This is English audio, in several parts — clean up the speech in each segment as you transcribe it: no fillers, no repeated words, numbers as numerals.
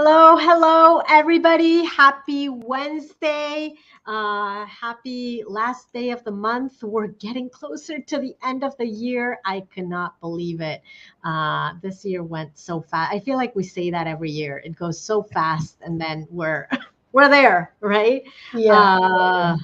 Hello, everybody. Happy Wednesday. Happy last day of the month. We're getting closer to the end of the year. I cannot believe it. This year went so fast. I feel like we say that every year. It goes so fast, and then we're we're there, right? Yeah. Uh,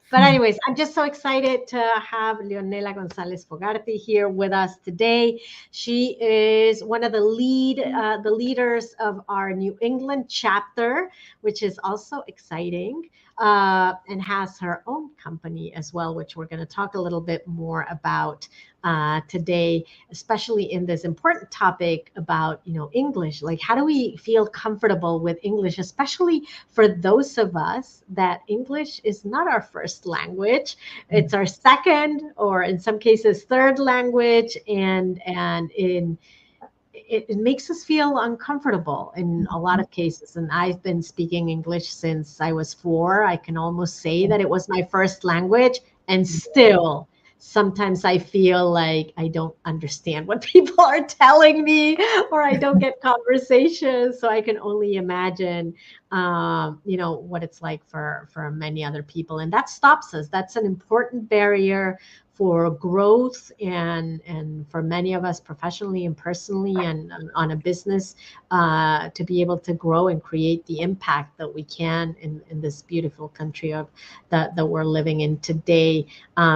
but anyways, I'm just so excited to have Leonela Gonzalez-Fogarty here with us today. She is one of the leaders of our New England chapter, which is also exciting, and has her own company as well, which we're going to talk a little bit more about today, especially in this important topic about English. Like, how do we feel comfortable with English, especially for those of us that English is not our first language. It's our second, or in some cases third language, and it makes us feel uncomfortable in a lot of cases. And I've been speaking English since I was 4. I can almost say that it was my first language, and still sometimes I feel like I don't understand what people are telling me, or I don't get conversations. So I can only imagine, what it's like for many other people, and that stops us. That's an important barrier for growth, and for many of us professionally and personally, and on a business, to be able to grow and create the impact that we can in this beautiful country of that we're living in today.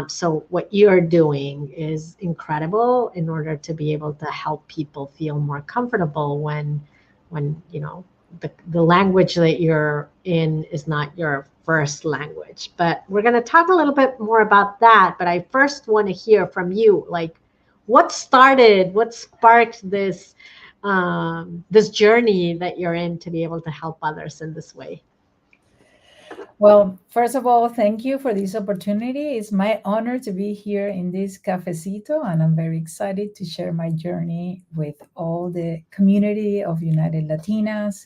So what you're doing is incredible in order to be able to help people feel more comfortable when the language that you're in is not your first language. But we're going to talk a little bit more about that. But I first want to hear from you, like, what sparked this journey that you're in to be able to help others in this way? Well, first of all, thank you for this opportunity. It's my honor to be here in this Cafecito, and I'm very excited to share my journey with all the community of United Latinas.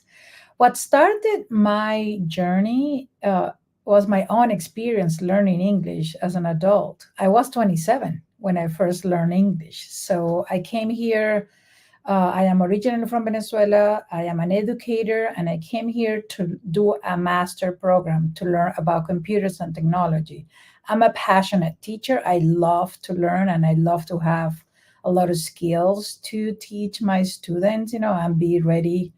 What started my journey was my own experience learning English as an adult. I was 27 when I first learned English. So I came here. I am originally from Venezuela. I am an educator, and I came here to do a master program to learn about computers and technology. I'm a passionate teacher. I love to learn, and I love to have a lot of skills to teach my students, and be ready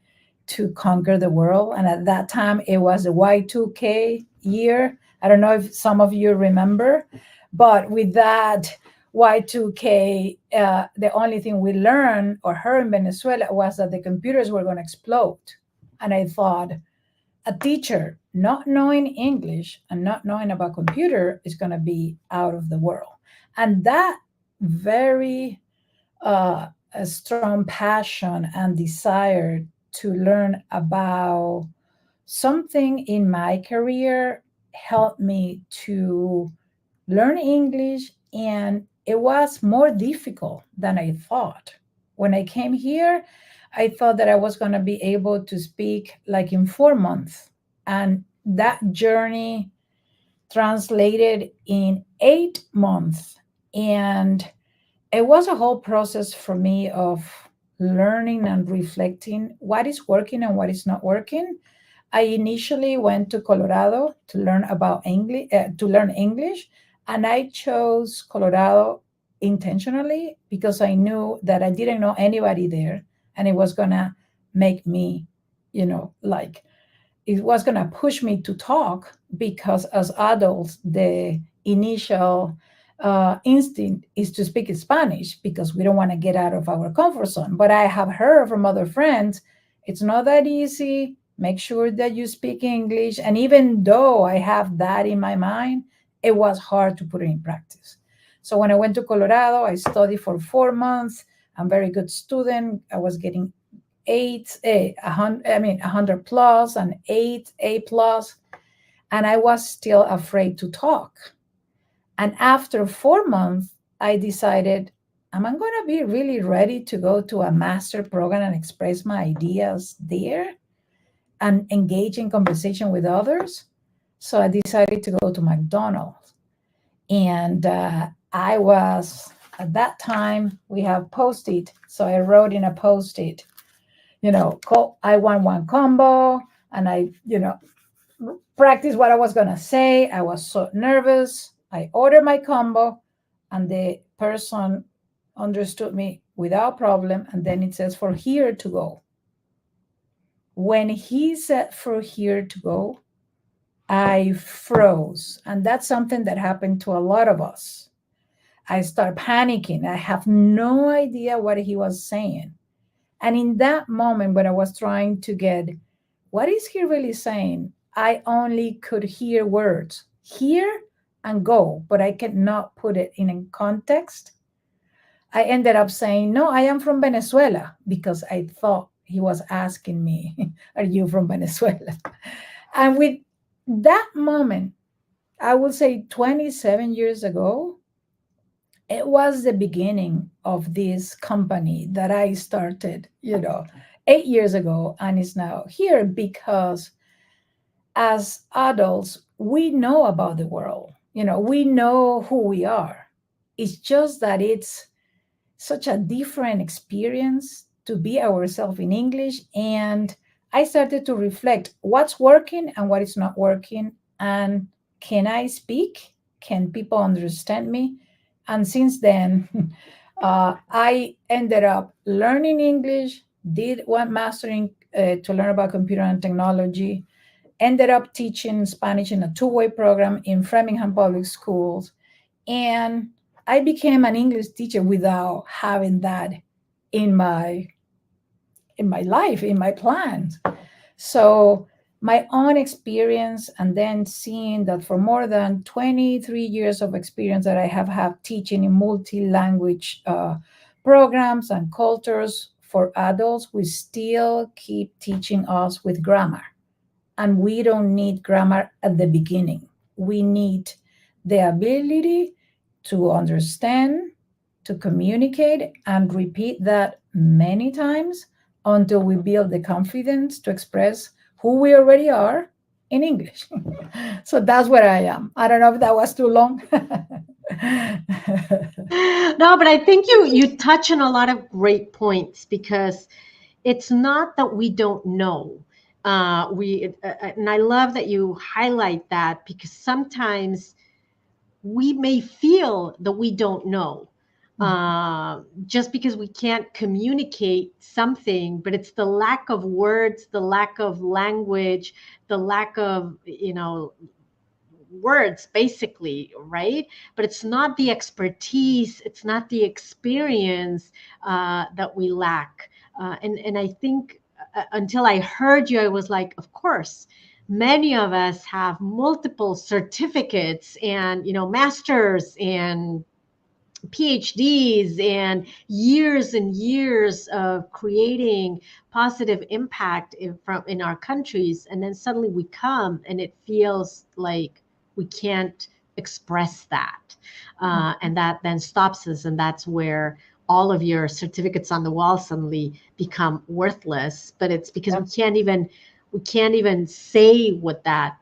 to conquer the world. And at that time, it was the Y2K year. I don't know if some of you remember, but with that Y2K, the only thing we learned or heard in Venezuela was that the computers were going to explode. And I thought, a teacher not knowing English and not knowing about computer is going to be out of the world. And that very a strong passion and desire to learn about something in my career helped me to learn English, and it was more difficult than I thought. When I came here, I thought that I was going to be able to speak like in 4 months. And that journey translated in 8 months. And it was a whole process for me of learning and reflecting what is working and what is not working. I initially went to Colorado to learn about English, and I chose Colorado intentionally because I knew that I didn't know anybody there, and it was gonna make me, like it was gonna push me to talk because as adults, the initial instinct is to speak Spanish because we don't want to get out of our comfort zone. But I have heard from other friends, it's not that easy. Make sure that you speak English. And even though I have that in my mind, it was hard to put it in practice. So when I went to Colorado, I studied for 4 months. I'm a very good student. I was getting 100 plus and 8 A plus. And I was still afraid to talk. And after 4 months, I decided, am I going to be really ready to go to a master program and express my ideas there and engage in conversation with others? So I decided to go to McDonald's. And I was, at that time, we have Post-it. So I wrote in a Post-it, call, I want one combo, and I, practice what I was going to say. I was so nervous. I ordered my combo, and the person understood me without problem. And then it says for here to go. When he said for here to go, I froze. And that's something that happened to a lot of us. I start panicking. I have no idea what he was saying. And in that moment, when I was trying to get, what is he really saying? I only could hear words, here and go, but I cannot put it in a context. I ended up saying, no, I am from Venezuela, because I thought he was asking me, are you from Venezuela? And with that moment, I would say 27 years ago, it was the beginning of this company that I started, 8 years ago, and is now here because as adults, we know about the world. We know who we are. It's just that it's such a different experience to be ourselves in English. And I started to reflect what's working and what is not working. And can I speak? Can people understand me? And since then, I ended up learning English, did one mastering to learn about computer and technology, ended up teaching Spanish in a two-way program in Framingham Public Schools. And I became an English teacher without having that in my life, in my plans. So my own experience, and then seeing that for more than 23 years of experience that I have had teaching in multi-language programs and cultures for adults, we still keep teaching us with grammar. And we don't need grammar at the beginning. We need the ability to understand, to communicate, and repeat that many times until we build the confidence to express who we already are in English. So that's where I am. I don't know if that was too long. No, but I think you touch on a lot of great points because it's not that we don't know. And I love that you highlight that because sometimes we may feel that we don't know just because we can't communicate something, but it's the lack of words, the lack of language, the lack of, words basically, right? But it's not the expertise, it's not the experience that we lack. And I think until I heard you, I was like, of course, many of us have multiple certificates and masters and PhDs and years of creating positive impact in our countries, and then suddenly we come and it feels like we can't express that, and that then stops us, and that's where all of your certificates on the wall suddenly become worthless. But it's because we can't even say what that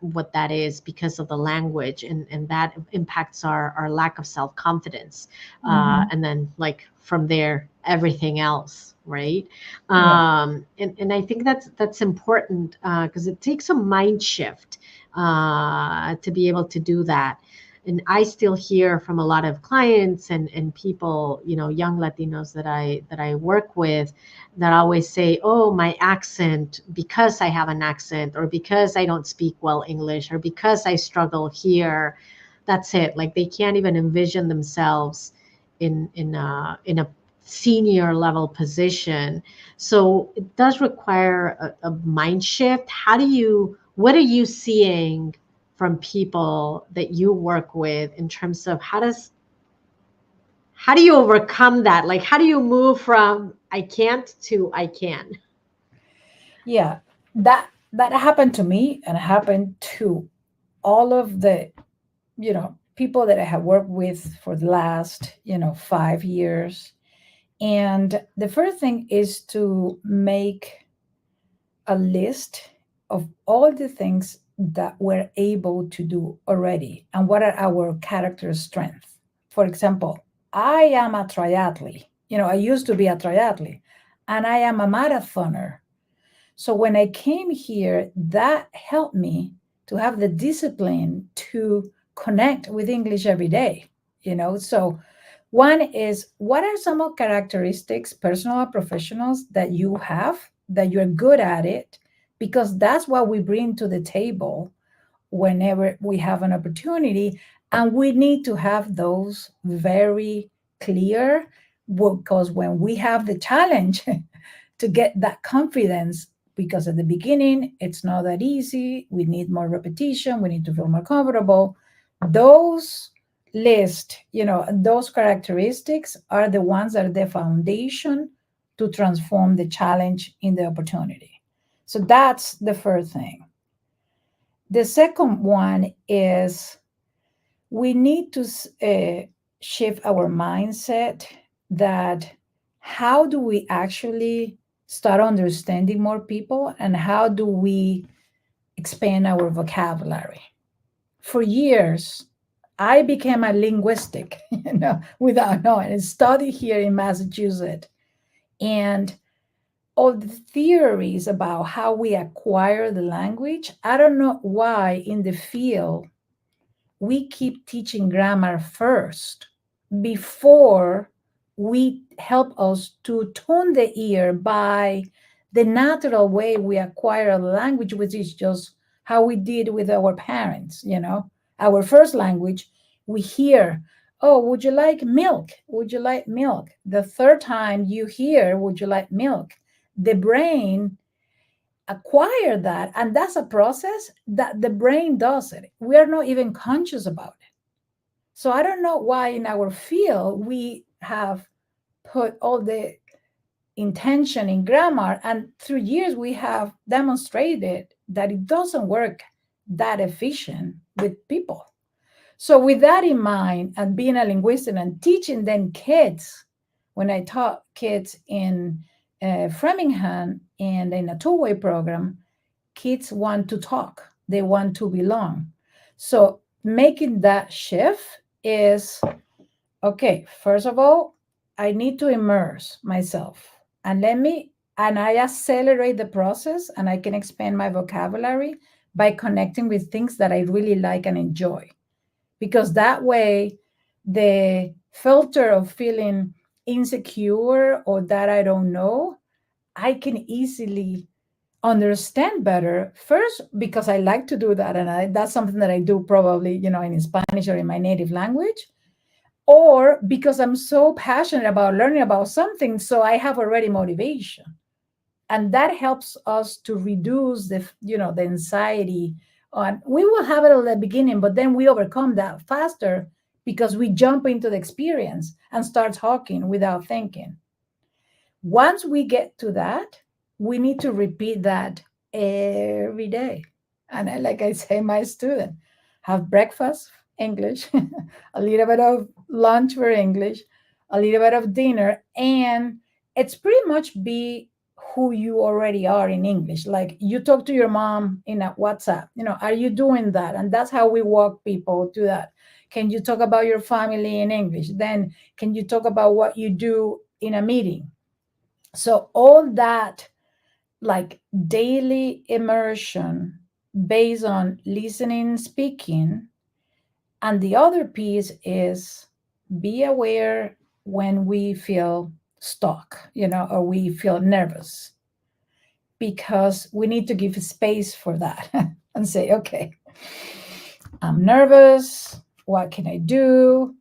is because of the language, and that impacts our lack of self-confidence, and then like from there everything else, right? Yeah. And I think that's important because it takes a mind shift to be able to do that. And I still hear from a lot of clients and people, young Latinos that I work with, that always say, oh, my accent, because I have an accent, or because I don't speak well English, or because I struggle here. That's it. Like they can't even envision themselves in a senior level position. So it does require a mind shift. What are you seeing from people that you work with in terms of how do you overcome that? Like, how do you move from I can't to I can? Yeah. That happened to me, and happened to all of the people that I have worked with for the last 5 years. And the first thing is to make a list of all the things that we're able to do already and what are our character strengths. For example, I am a triathlete. I used to be a triathlete, and I am a marathoner. So when I came here, that helped me to have the discipline to connect with English every day, you know. So one is, what are some of characteristics, personal or professionals, that you have that you're good at it? Because that's what we bring to the table whenever we have an opportunity. And we need to have those very clear, because when we have the challenge to get that confidence, because at the beginning it's not that easy, we need more repetition, we need to feel more comfortable. Those list, you know, those characteristics are the ones that are the foundation to transform the challenge in the opportunity. So that's the first thing. The second one is, we need to shift our mindset that, how do we actually start understanding more people, and how do we expand our vocabulary? For years, I became a linguistic, you know, without knowing, and studied here in Massachusetts. And all the theories about how we acquire the language, I don't know why in the field we keep teaching grammar first before we help us to tune the ear by the natural way we acquire a language, which is just how we did with our parents, you know. Our first language, we hear, oh, would you like milk? Would you like milk? The third time you hear, would you like milk? The brain acquire that, and that's a process that the brain does it. We are not even conscious about it. So I don't know why in our field we have put all the intention in grammar, and through years we have demonstrated that it doesn't work that efficient with people. So with that in mind, and being a linguist and teaching them kids, when I taught kids in Framingham and in a two-way program, kids want to talk, they want to belong. So making that shift is, okay, first of all, I need to immerse myself, and I accelerate the process, and I can expand my vocabulary by connecting with things that I really like and enjoy. Because that way, the filter of feeling insecure or that I don't know, I can easily understand better. First, because I like to do that, and that's something that I do probably, you know, in Spanish or in my native language, or because I'm so passionate about learning about something, so I have already motivation, and that helps us to reduce the, you know, the anxiety. On, we will have it at the beginning, but then we overcome that faster because we jump into the experience and start talking without thinking. Once we get to that, we need to repeat that every day. And like I say, my student, have breakfast, English, a little bit of lunch for English, a little bit of dinner, and it's pretty much be who you already are in English. Like you talk to your mom in a WhatsApp, you know, are you doing that? And that's how we walk people to that. Can you talk about your family in English? Then can you talk about what you do in a meeting? So all that, like daily immersion based on listening, speaking. And the other piece is, be aware when we feel stuck, you know, or we feel nervous, because we need to give space for that and say, okay, I'm nervous. What can I do?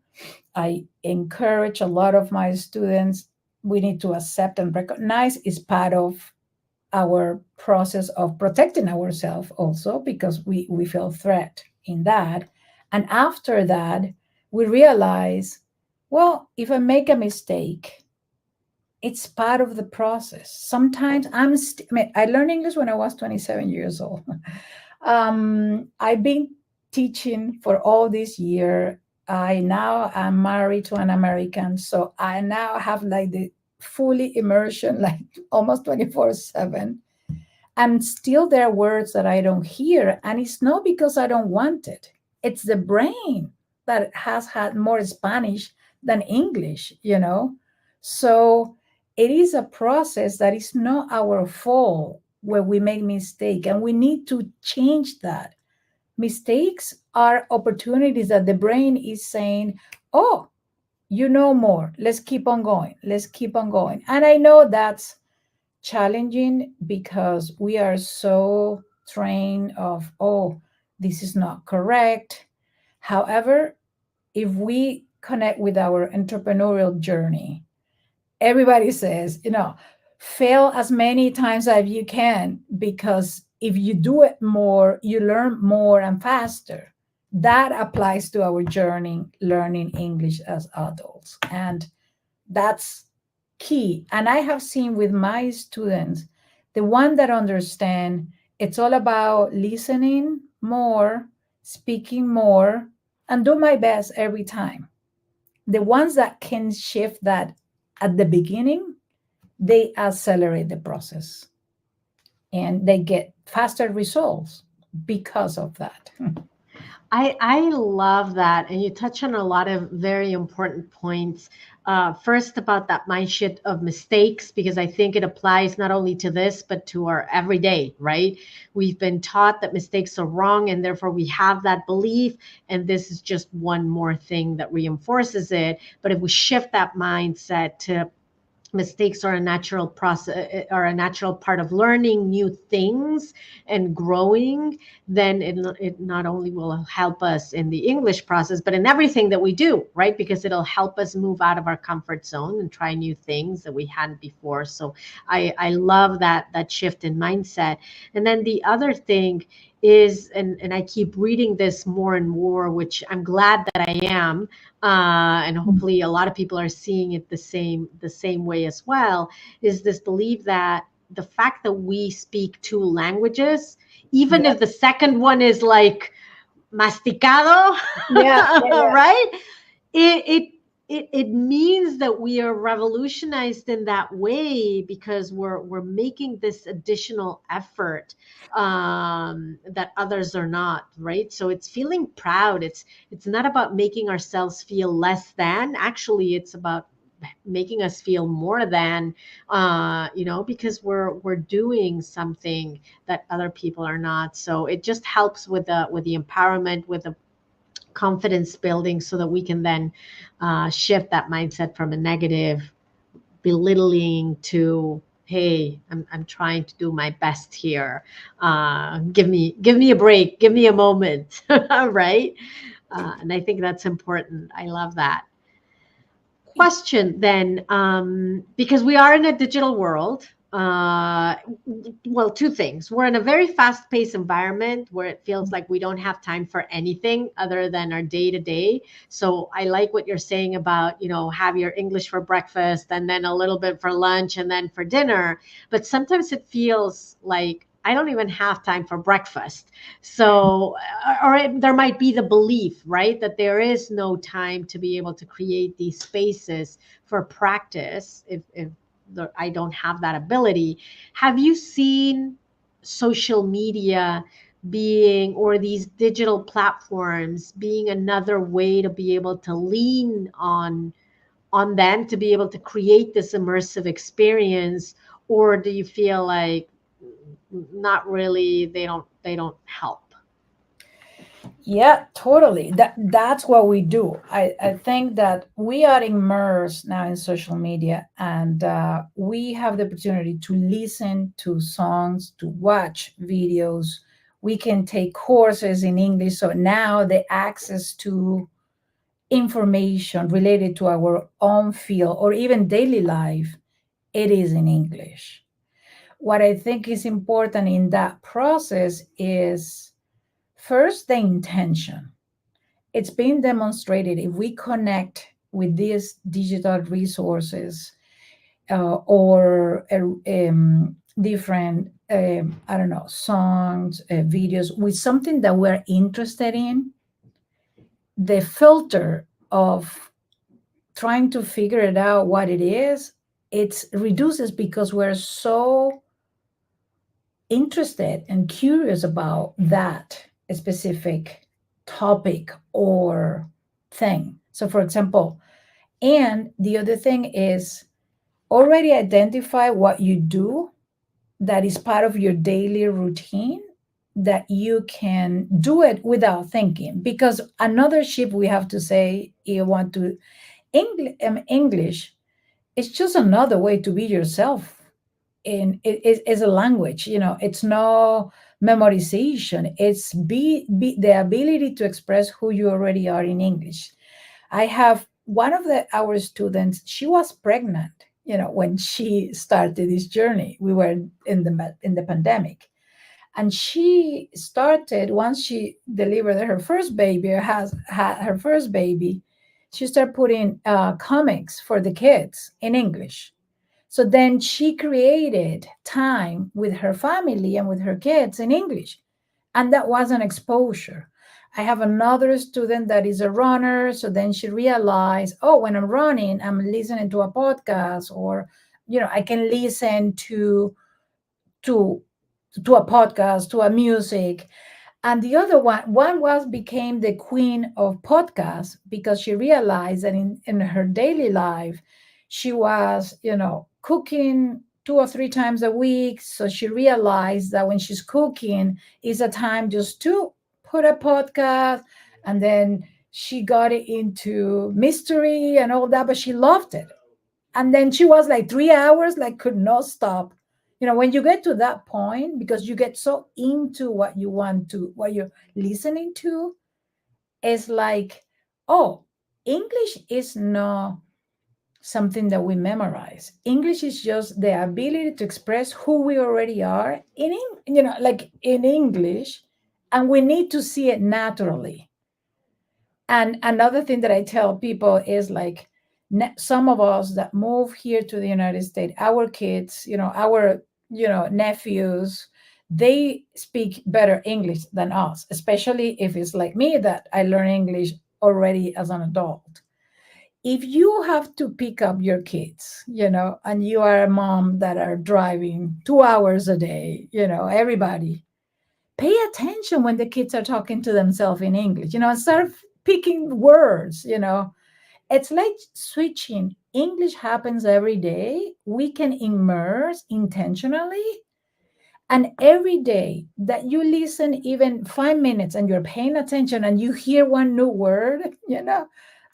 I encourage a lot of my students, we need to accept and recognize is part of our process of protecting ourselves also, because we feel threat in that. And after that, we realize, well, if I make a mistake, it's part of the process. Sometimes I mean, I learned English when I was 27 years old. I've been teaching for all this year. I now am married to an American, so I now have like the fully immersion, like almost 24/7. And still there are words that I don't hear. And it's not because I don't want it. It's the brain that has had more Spanish than English, you know? So it is a process that is not our fault. where we make mistake, and we need to change that. Mistakes are opportunities that the brain is saying, oh, you know more, let's keep on going, let's keep on going. And I know that's challenging because we are so trained of, oh, this is not correct. However, if we connect with our entrepreneurial journey, everybody says, fail as many times as you can, because if you do it more, you learn more and faster. That applies to our journey learning English as adults. And that's key. And I have seen with my students, the one that understand it's all about listening more, speaking more, and do my best every time. The ones that can shift that at the beginning, they accelerate the process and they get faster results because of that. I love that. And you touch on a lot of very important points. First, about that mindset of mistakes, because I think it applies not only to this, but to our everyday, right? We've been taught that mistakes are wrong, and therefore we have that belief. And this is just one more thing that reinforces it. But if we shift that mindset to mistakes are a natural process, are a natural part of learning new things and growing, then it not only will help us in the English process, but in everything that we do, right? Because it'll help us move out of our comfort zone and try new things that we hadn't before. So I love that shift in mindset. And then the other thing is, and I keep reading this more and more, which I'm glad that I am, and hopefully a lot of people are seeing it the same way as well, is this belief that the fact that we speak two languages, even Yeah, if the second one is like masticado, yeah, yeah. right? It means that we are revolutionized in that way because we're making this additional effort that others are not, right? So it's feeling proud. It's not about making ourselves feel less than. Actually, it's about making us feel more than, because we're doing something that other people are not. So it just helps with the empowerment, with the confidence building, so that we can then shift that mindset from a negative belittling to, hey, I'm trying to do my best here. Give me a break, give me a moment, right? And I think that's important. I love that. Question then, because we are in a digital world. Well, two things. We're in a very fast-paced environment where it feels like we don't have time for anything other than our day-to-day. So I like what you're saying about, have your English for breakfast and then a little bit for lunch and then for dinner. But sometimes it feels like I don't even have time for breakfast. So, there might be the belief, right, that there is no time to be able to create these spaces for practice if I don't have that ability. Have you seen social media being, or these digital platforms being, another way to be able to lean on them to be able to create this immersive experience? Or do you feel like not really, they don't help? Yeah, totally. That's what we do. I think that we are immersed now in social media, and we have the opportunity to listen to songs, to watch videos. We can take courses in English. So now the access to information related to our own field or even daily life, it is in English. What I think is important in that process is first the intention. It's been demonstrated if we connect with these digital resources or different, I don't know, songs, videos with something that we're interested in, the filter of trying to figure it out what it is, it reduces because we're so interested and curious about that specific topic or thing. So, for example, and the other thing is already identify what you do that is part of your daily routine, that you can do it without thinking. Because another shift we have to say, you want to English, it's just another way to be yourself. In it is a language, it's no memorization. It's be the ability to express who you already are in English. I have one of our students, she was pregnant, when she started this journey. We were in the pandemic, and she started, once she delivered her first baby, or has had her first baby, she started putting comics for the kids in English. So then she created time with her family and with her kids in English. And that was an exposure. I have another student that is a runner. So then she realized, oh, when I'm running, I'm listening to a podcast, or, I can listen to to a podcast, to a music. And the other one was became the queen of podcasts, because she realized that in her daily life, she was, cooking 2 or 3 times a week. So she realized that when she's cooking is a time just to put a podcast. And then she got into mystery and all that, but she loved it. And then she was like 3 hours, like could not stop. When you get to that point, because you get so into what you're listening to, it's like, oh, English is not something that we memorize. English is just the ability to express who we already are like in English, and we need to see it naturally. And another thing that I tell people is like, some of us that move here to the United States, our kids, our, nephews, they speak better English than us, especially if it's like me, that I learn English already as an adult. If you have to pick up your kids, and you are a mom that are driving 2 hours a day, everybody, pay attention when the kids are talking to themselves in English, and start picking words. It's like switching. English happens every day. We can immerse intentionally. And every day that you listen, even 5 minutes, and you're paying attention and you hear one new word,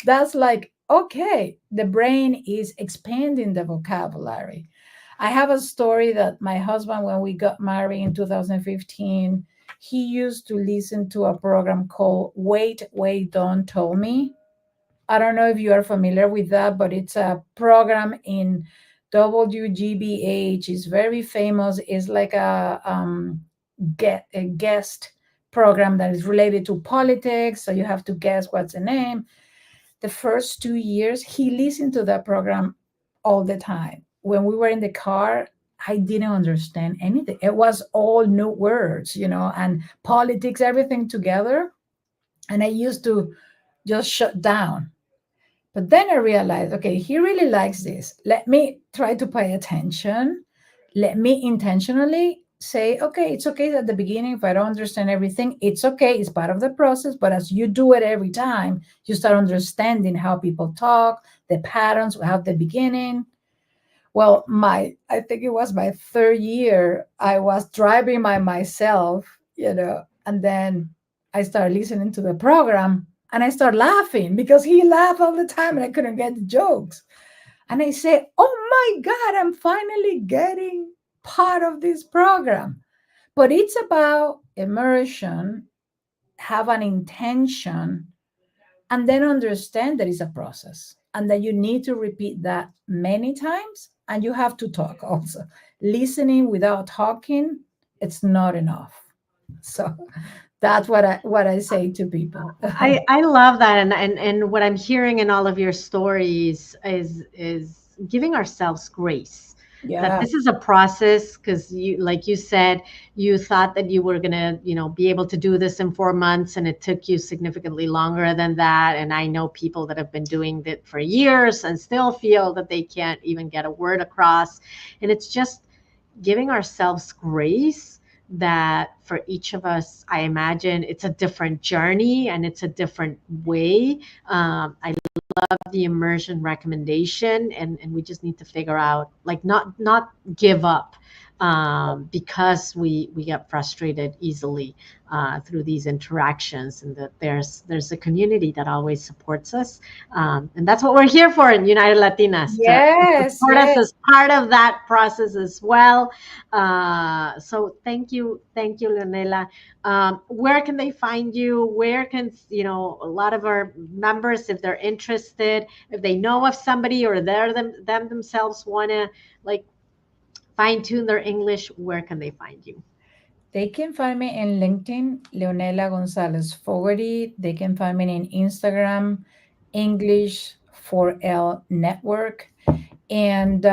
that's like, okay, the brain is expanding the vocabulary. I have a story that my husband, when we got married in 2015, he used to listen to a program called Wait, Wait, Don't Tell Me. I don't know if you are familiar with that, but it's a program in WGBH. It's very famous. It's like a guest program that is related to politics. So you have to guess what's the name. The first 2 years, he listened to that program all the time. When we were in the car, I didn't understand anything. It was all new words, and politics, everything together. And I used to just shut down. But then I realized, okay, he really likes this. Let me try to pay attention. Let me intentionally say, okay, it's okay at the beginning. If I don't understand everything, it's okay. It's part of the process. But as you do it every time, you start understanding how people talk, the patterns, how the beginning. Well, I think it was my third year, I was driving by myself, and then I started listening to the program, and I started laughing because he laughed all the time and I couldn't get the jokes. And I said, oh my God, I'm finally getting part of this program. But it's about immersion, have an intention, and then understand that it's a process and that you need to repeat that many times, and you have to talk also. Listening without talking, it's not enough. So that's what I say to people. I love that, and what I'm hearing in all of your stories is giving ourselves grace. That Yeah. this is a process, because you, like you said, you thought that you were gonna, be able to do this in 4 months, and it took you significantly longer than that. And I know people that have been doing that for years and still feel that they can't even get a word across. And it's just giving ourselves grace, that for each of us, I imagine it's a different journey and it's a different way. I love the immersion recommendation, and we just need to figure out, like, not give up, because we get frustrated easily through these interactions, and that there's a community that always supports us, and that's what we're here for in United Latinas, to Yes, support us yes. as part of that process as well. So thank you, Leonela. Where can they find you? Where can, a lot of our members, if they're interested, if they know of somebody, or them themselves want to like fine tune their English, where can they find you? They can find me in LinkedIn, Leonela Gonzalez-Fogarty. They can find me in Instagram, English for L Network. And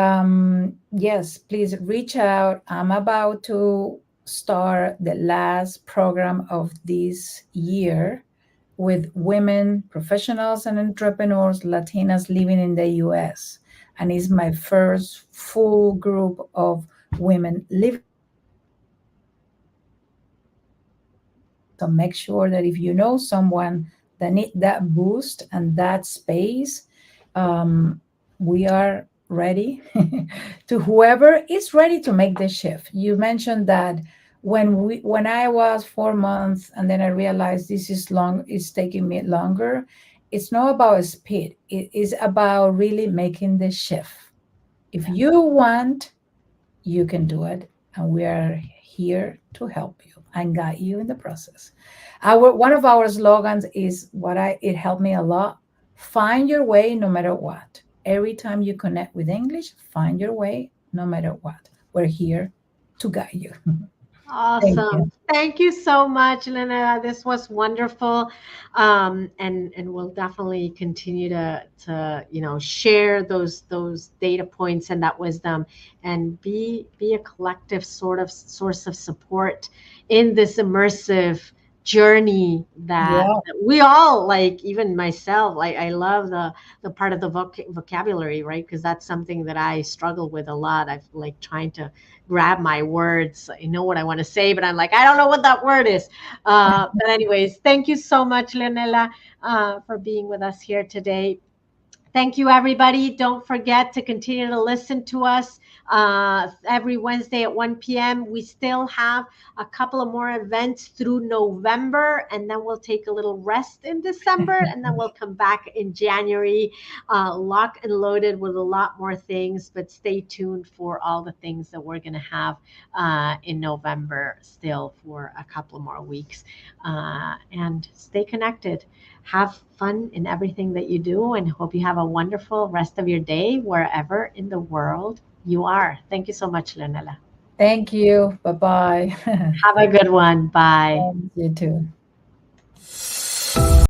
yes, please reach out. I'm about to start the last program of this year with women professionals and entrepreneurs, Latinas living in the US. And it's my first full group of women living. So make sure that if you know someone that need that boost and that space, we are ready to whoever is ready to make the shift. You mentioned that when I was 4 months and then I realized this is long, it's taking me longer. It's not about speed. It is about really making the shift. If you want, you can do it, and we are here to help you and guide you in the process. Our one of our slogans is it helped me a lot. Find your way no matter what. Every time you connect with English, find your way no matter what. We're here to guide you. Thank you. Awesome. Thank you so much, Lena. This was wonderful. And we'll definitely continue to share those data points and that wisdom, and be a collective sort of source of support in this immersive journey that, Yeah. that we all like. Even myself, like, I love the part of the vocabulary, right? Because that's something that I struggle with a lot. I've like trying to grab my words. I know what I want to say, but I'm like, I don't know what that word is. But anyways, thank you so much, Leonela, for being with us here today. Thank you, everybody. Don't forget to continue to listen to us every Wednesday at 1 p.m. We still have a couple of more events through November, and then we'll take a little rest in December, and then we'll come back in January, lock and loaded with a lot more things. But stay tuned for all the things that we're going to have in November still for a couple of more weeks. And stay connected. Have fun in everything that you do, and hope you have a wonderful rest of your day wherever in the world you are. Thank you so much, Leonela. Thank you. Bye bye. Have a good one. Bye. You too.